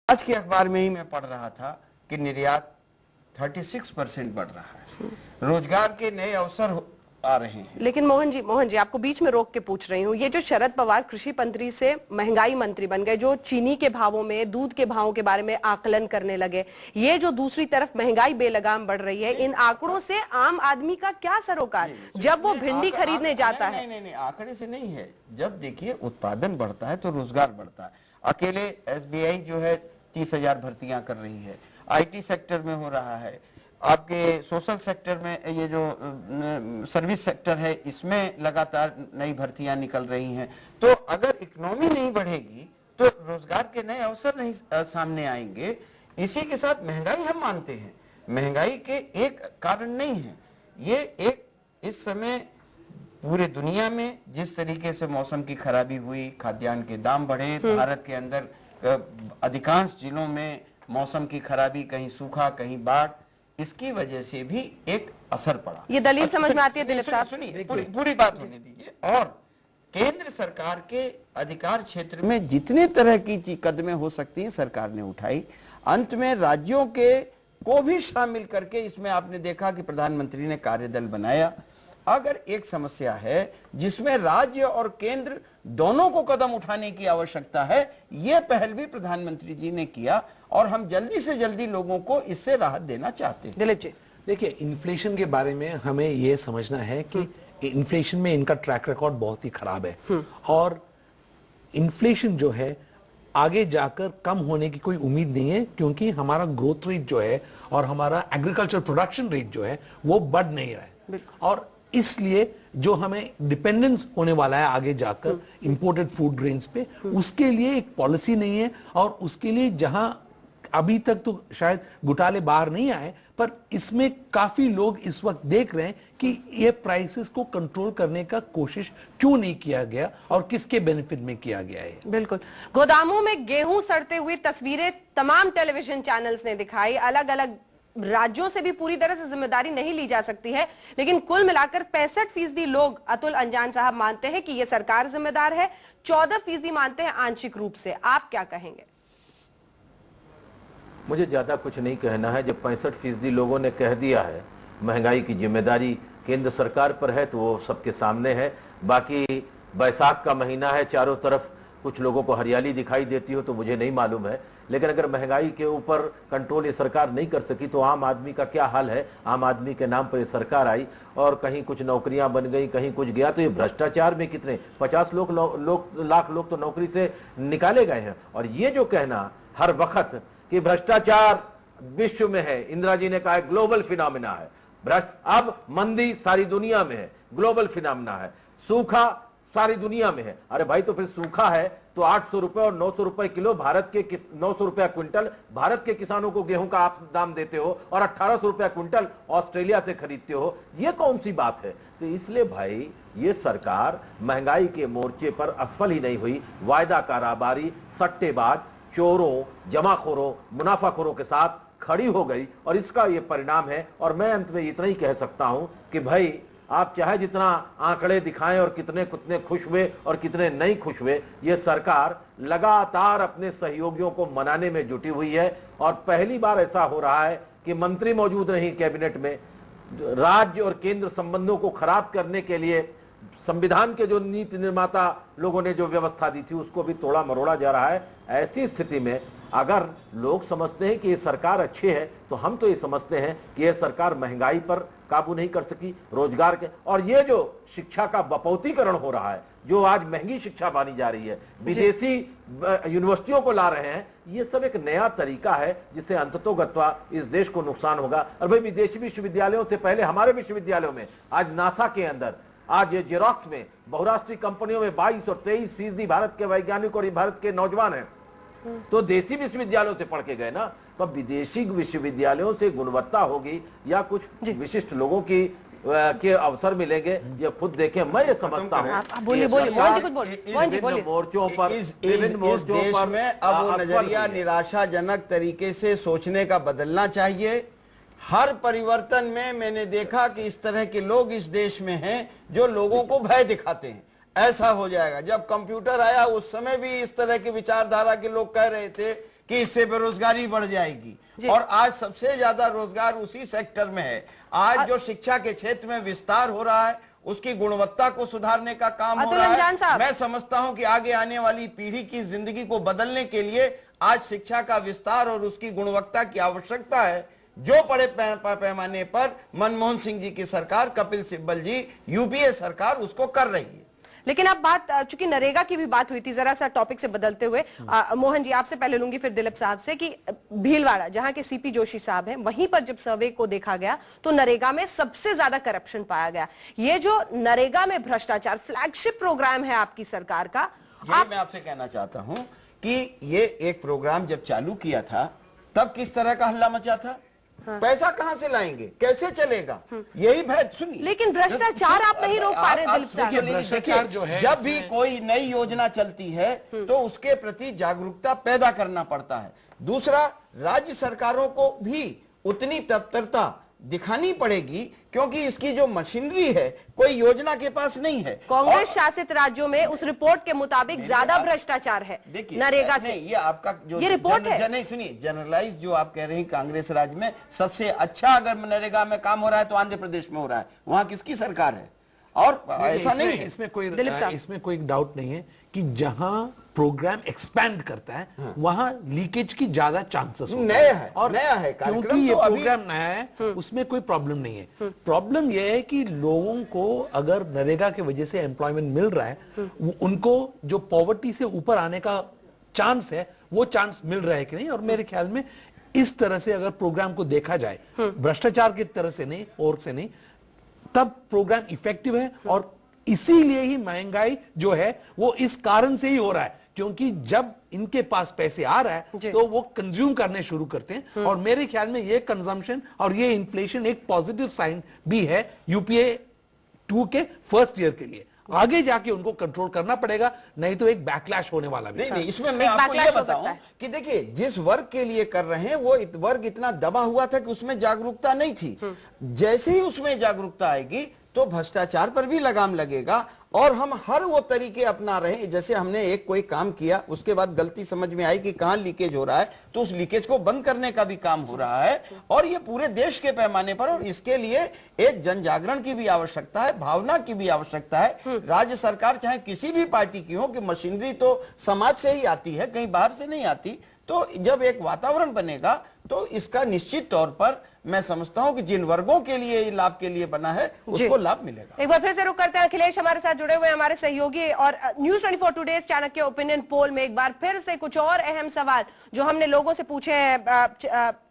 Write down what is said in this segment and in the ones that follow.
आज के अखबार में ही मैं पढ़ रहा था कि निर्यात 36% बढ़ रहा है, रोजगार के नए अवसर आ रहे हैं। लेकिन मोहन जी आपको बीच में रोक के पूछ रही हूँ, ये जो शरद पवार कृषि मंत्री से महंगाई मंत्री बन गए, जो चीनी के भावों में, दूध के भावों के बारे में आकलन करने लगे, ये जो दूसरी तरफ महंगाई बेलगाम बढ़ रही है, इन आंकड़ों से आम आदमी का क्या सरोकार जब वो भिंडी खरीदने जाता है? नहीं, आंकड़े से नहीं है। जब देखिए उत्पादन बढ़ता है तो रोजगार बढ़ता है। अकेले SBI जो है 30,000 भर्तियां कर रही है, IT सेक्टर में हो रहा है, आपके सोशल सेक्टर में, ये जो सर्विस सेक्टर है इसमें लगातार नई भर्तियां निकल रही हैं। तो अगर इकोनॉमी नहीं बढ़ेगी तो रोजगार के नए अवसर नहीं सामने आएंगे। इसी के साथ महंगाई हम मानते हैं, महंगाई के एक कारण नहीं है ये, एक इस समय पूरे दुनिया में जिस तरीके से मौसम की खराबी हुई, खाद्यान्न के दाम बढ़े, भारत के अंदर अधिकांश जिलों में मौसम की खराबी, कहीं सूखा कहीं बाढ़, इसकी वजह से भी एक असर पड़ा। ये दलील समझ में आती है दिलीप साहब? सुनिए, पूरी बात होने दीजिए। और केंद्र सरकार के अधिकार क्षेत्र में जितने तरह की कदमें हो सकती हैं सरकार ने उठाई, अंत में राज्यों के को भी शामिल करके इसमें आपने देखा कि प्रधानमंत्री ने कार्यदल बनाया। अगर एक समस्या है जिसमें राज्य और केंद्र दोनों को कदम उठाने की आवश्यकता है, यह पहल भी प्रधानमंत्री जी ने किया और हम जल्दी से जल्दी लोगों को इससे राहत देना चाहते हैं। दिलीप जी, देखिए, इन्फ्लेशन के बारे में हमें यह समझना है कि इन्फ्लेशन में इनका ट्रैक रिकॉर्ड बहुत ही खराब है और इन्फ्लेशन जो है आगे जाकर कम होने की कोई उम्मीद नहीं है, क्योंकि हमारा ग्रोथ रेट जो है और हमारा एग्रीकल्चर प्रोडक्शन रेट जो है वो बढ़ नहीं रहा है, और इसलिए जो हमें डिपेंडेंस होने वाला है आगे जाकर इंपोर्टेड फूड ग्रेन्स पे, उसके लिए एक पॉलिसी नहीं है। और उसके लिए जहां अभी तक तो शायद घोटाले बाहर नहीं आए, पर इसमें काफी लोग इस वक्त देख रहे हैं कि ये प्राइसेस को कंट्रोल करने का कोशिश क्यों नहीं किया गया और किसके बेनिफिट में किया गया है। बिल्कुल, गोदामों में गेहूं सड़ते हुए तस्वीरें तमाम टेलीविजन चैनल्स ने दिखाई। अलग अलग राज्यों से भी पूरी तरह से जिम्मेदारी नहीं ली जा सकती है, लेकिन कुल मिलाकर 65% लोग, अतुल अंजान साहब, मानते हैं कि यह सरकार जिम्मेदार है, 14% मानते हैं आंशिक रूप से। आप क्या कहेंगे? मुझे ज्यादा कुछ नहीं कहना है। जब 65% लोगों ने कह दिया है महंगाई की जिम्मेदारी केंद्र सरकार पर है, तो वो सबके सामने है। बाकी बैसाख का महीना है, चारों तरफ कुछ लोगों को हरियाली दिखाई देती हो तो मुझे नहीं मालूम है, लेकिन अगर महंगाई के ऊपर कंट्रोल ये सरकार नहीं कर सकी तो आम आदमी का क्या हाल है। आम आदमी के नाम पर ये सरकार आई और कहीं कुछ नौकरियां बन गई, कहीं कुछ गया, तो ये भ्रष्टाचार में कितने 50 लाख लोग तो नौकरी से निकाले गए हैं। और ये जो कहना हर वक्त कि भ्रष्टाचार विश्व में है, इंदिरा जी ने कहा है ग्लोबल फिनोमिना है, अब मंदी सारी दुनिया में है, ग्लोबल फिनोमिना है, सूखा सारी दुनिया में है। अरे भाई, तो फिर सूखा है तो 800 रुपए और 900 रुपए किलो भारत के 900 रुपया क्विंटल भारत के किसानों को गेहूं का आप दाम देते हो और 1800 रुपया क्विंटल ऑस्ट्रेलिया से खरीदते हो, ये कौन सी बात है? तो इसलिए भाई, ये सरकार महंगाई के मोर्चे पर असफल ही नहीं हुई, वायदा कारोबारी, सट्टेबाज, चोरों, जमाखोरों, मुनाफाखोरों के साथ खड़ी हो गई और इसका ये परिणाम है। और मैं अंत में इतना ही कह सकता हूं कि भाई, आप चाहे जितना आंकड़े दिखाएं और कितने खुश हुए और कितने नहीं खुश हुए, ये सरकार लगातार अपने सहयोगियों को मनाने में जुटी हुई है। और पहली बार ऐसा हो रहा है कि मंत्री मौजूद नहीं कैबिनेट में, राज्य और केंद्र संबंधों को खराब करने के लिए संविधान के जो नीति निर्माता लोगों ने जो व्यवस्था दी थी उसको भी तोड़ा मरोड़ा जा रहा है। ऐसी स्थिति में अगर लोग समझते हैं कि ये सरकार अच्छी है, तो हम तो ये समझते हैं कि ये सरकार महंगाई पर काबू नहीं कर सकी, रोजगार के, और ये जो शिक्षा का बपौतीकरण हो रहा है, जो आज महंगी शिक्षा मानी जा रही है, विदेशी यूनिवर्सिटियों को ला रहे हैं, ये सब एक नया तरीका है जिससे अंततोगत्वा इस देश को नुकसान होगा। और भाई, विदेशी विश्वविद्यालयों से पहले हमारे विश्वविद्यालयों में, आज नासा के अंदर, आज ये जेरोक्स में, बहुराष्ट्रीय कंपनियों में 22 और 23% भारत के वैज्ञानिक और भारत के नौजवान हैं, तो देशी विश्वविद्यालयों से पढ़ के गए ना। तो विदेशी विश्वविद्यालयों से गुणवत्ता होगी या कुछ विशिष्ट लोगों की के अवसर मिलेंगे, ये खुद देखें। मैं ये समझता हूँ विभिन्न मोर्चों पर, इस देश में अब वो नजरिया निराशाजनक तरीके से सोचने का बदलना चाहिए। हर परिवर्तन में मैंने देखा कि इस तरह के लोग इस देश में हैं जो लोगों को भय दिखाते हैं। ऐसा हो जाएगा। जब कंप्यूटर आया उस समय भी इस तरह की विचारधारा के लोग कह रहे थे कि इससे बेरोजगारी बढ़ जाएगी। और आज सबसे ज्यादा रोजगार उसी सेक्टर में है। आज जो शिक्षा के क्षेत्र में विस्तार हो रहा है, उसकी गुणवत्ता को सुधारने का काम हो रहा है। मैं समझता हूं कि आगे आने वाली पीढ़ी की जिंदगी को बदलने के लिए आज शिक्षा का विस्तार और उसकी गुणवत्ता की आवश्यकता है, जो बड़े पैमाने पर मनमोहन सिंह जी की सरकार, कपिल सिब्बल जी, यूपीए सरकार उसको कर रही है। लेकिन अब बात, चूंकि नरेगा की भी बात हुई थी, जरा सा टॉपिक से बदलते हुए मोहन जी आपसे पहले लूंगी, फिर दिलीप साहब से, कि भीलवाड़ा जहां के सीपी जोशी साहब हैं, वहीं पर जब सर्वे को देखा गया तो नरेगा में सबसे ज्यादा करप्शन पाया गया। ये जो नरेगा में भ्रष्टाचार फ्लैगशिप प्रोग्राम है आपकी सरकार का, मैं आपसे कहना चाहता हूं कि ये एक प्रोग्राम जब चालू किया था तब किस तरह का हल्ला मचा था। पैसा कहां से लाएंगे, कैसे चलेगा, यही भय। सुनिए, लेकिन भ्रष्टाचार आप नहीं रोक पा रहे दिलीप साहब। भ्रष्टाचार जो है, जब भी कोई नई योजना चलती है तो उसके प्रति जागरूकता पैदा करना पड़ता है। दूसरा, राज्य सरकारों को भी उतनी तत्परता दिखानी पड़ेगी, क्योंकि इसकी जो मशीनरी है कोई योजना के पास नहीं है। कांग्रेस शासित राज्यों में उस रिपोर्ट के मुताबिक ज्यादा भ्रष्टाचार है नरेगा से। ये आपका जो ये रिपोर्ट है, नहीं सुनिए, जनरलाइज जो आप कह रहे हैं, कांग्रेस राज्य में सबसे अच्छा अगर नरेगा में काम हो रहा है तो आंध्र प्रदेश में हो रहा है। वहां किसकी सरकार है? और ऐसा नहीं है, इसमें कोई डाउट नहीं है कि जहां प्रोग्राम एक्सपैंड करता है वहां लीकेज की ज्यादा चांसेस नया है, और नया है, क्योंकि ये प्रोग्राम नया है उसमें कोई प्रॉब्लम नहीं है। प्रॉब्लम यह है कि लोगों को अगर नरेगा की वजह से एम्प्लॉयमेंट मिल रहा है, उनको जो पॉवर्टी से ऊपर आने का चांस है वो चांस मिल रहा है कि नहीं। और मेरे ख्याल में इस तरह से अगर प्रोग्राम को देखा जाए, भ्रष्टाचार की तरह से नहीं और से नहीं, तब प्रोग्राम इफेक्टिव है। और इसीलिए ही महंगाई जो है वो इस कारण से ही हो रहा है, क्योंकि जब इनके पास पैसे आ रहा है तो वो कंज्यूम करने शुरू करते हैं। और मेरे ख्याल में ये कंजम्पशन और ये इन्फ्लेशन एक पॉजिटिव साइन भी है यूपीए 2 के फर्स्ट ईयर के लिए। आगे जाके उनको कंट्रोल करना पड़ेगा, नहीं तो एक बैकलैश होने वाला भी। नहीं, इसमें मैं आपको ये बताऊं कि देखिए, जिस वर्ग के लिए कर रहे हैं वो वर्ग इतना दबा हुआ था कि उसमें जागरूकता नहीं थी। जैसे ही उसमें जागरूकता आएगी तो भ्रष्टाचार पर भी लगाम लगेगा। और हम हर वो तरीके अपना रहे हैं, जैसे हमने एक कोई काम किया, उसके बाद गलती समझ में आई कि कहां लीकेज हो रहा है, तो उस लीकेज को बंद करने का भी काम हो रहा है। और ये पूरे देश के पैमाने पर, और इसके लिए एक जन जागरण की भी आवश्यकता है, भावना की भी आवश्यकता है। राज्य सरकार चाहे किसी भी पार्टी की हो, कि मशीनरी तो समाज से ही आती है, कहीं बाहर से नहीं आती। तो जब एक वातावरण बनेगा तो इसका निश्चित तौर पर मैं समझता हूं कि जिन वर्गों के लिए लाभ के लिए बना है उसको लाभ मिलेगा। एक बार फिर से रुक करते हैं, अखिलेश हमारे साथ जुड़े हुए हमारे सहयोगी, और news 24 today Chanakya opinion poll में एक बार फिर से कुछ और अहम सवाल जो हमने लोगों से पूछे हैं।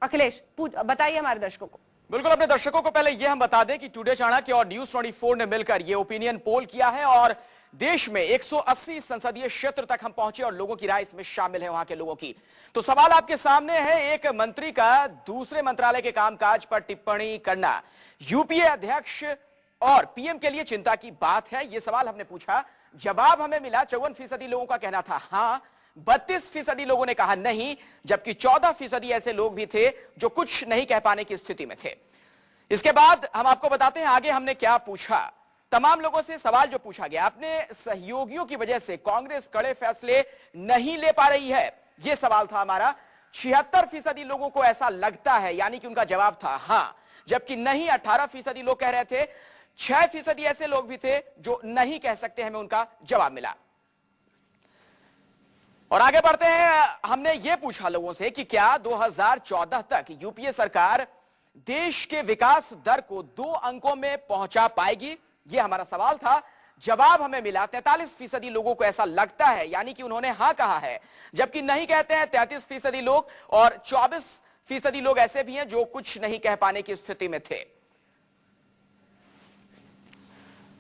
अखिलेश बताइए हमारे दर्शकों को। बिल्कुल, अपने दर्शकों को पहले यह हम बता दें कि टुडे चाणक्य और न्यूज़ 24 ने मिलकर यह ओपिनियन पोल किया है और देश में 180 संसदीय क्षेत्र तक हम पहुंचे और लोगों की राय इसमें शामिल है, वहां के लोगों की। तो सवाल आपके सामने है, एक मंत्री का दूसरे मंत्रालय के कामकाज पर टिप्पणी करना यूपीए अध्यक्ष और पीएम के लिए चिंता की बात है? यह सवाल हमने पूछा, जवाब हमें मिला 54% लोगों का कहना था हां, 32% लोगों ने कहा नहीं, जबकि 14% ऐसे लोग भी थे जो कुछ नहीं कह पाने की स्थिति में थे। इसके बाद हम आपको बताते हैं आगे हमने क्या पूछा। तमाम लोगों से सवाल जो पूछा गया, अपने सहयोगियों की वजह से कांग्रेस कड़े फैसले नहीं ले पा रही है, यह सवाल था हमारा। 76% लोगों को ऐसा लगता है, यानी कि उनका जवाब था हां, जबकि नहीं 18% लोग कह रहे थे। 6% ऐसे लोग भी थे जो नहीं कह सकते, हमें उनका जवाब मिला। और आगे बढ़ते हैं, हमने यह पूछा लोगों से कि क्या 2014 तक यूपीए सरकार देश के विकास दर को 2 अंकों में पहुंचा पाएगी? यह हमारा सवाल था। जवाब हमें मिला 43% लोगों को ऐसा लगता है, यानी कि उन्होंने हां कहा है, जबकि नहीं कहते हैं 33% लोग, और 24% लोग ऐसे भी हैं जो कुछ नहीं कह पाने की स्थिति में थे।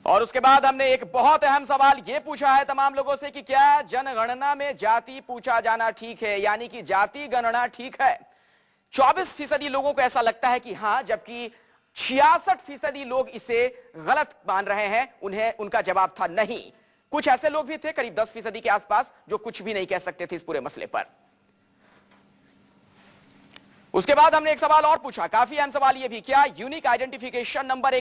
और उसके बाद हमने एक बहुत अहम सवाल यह पूछा है तमाम लोगों से कि क्या जनगणना में जाति पूछा जाना ठीक है, यानी कि जाति गणना ठीक है? 24% लोगों को ऐसा लगता है कि हां, जबकि 66% लोग इसे गलत मान रहे हैं, उनका जवाब था नहीं। कुछ ऐसे लोग भी थे करीब 10% के आसपास जो कुछ भी नहीं कह सकते थे इस पूरे मसले पर। उसके बाद हमने एक सवाल और पूछा, काफी अहम सवाल यह भी, क्या यूनिक आइडेंटिफिकेशन नंबर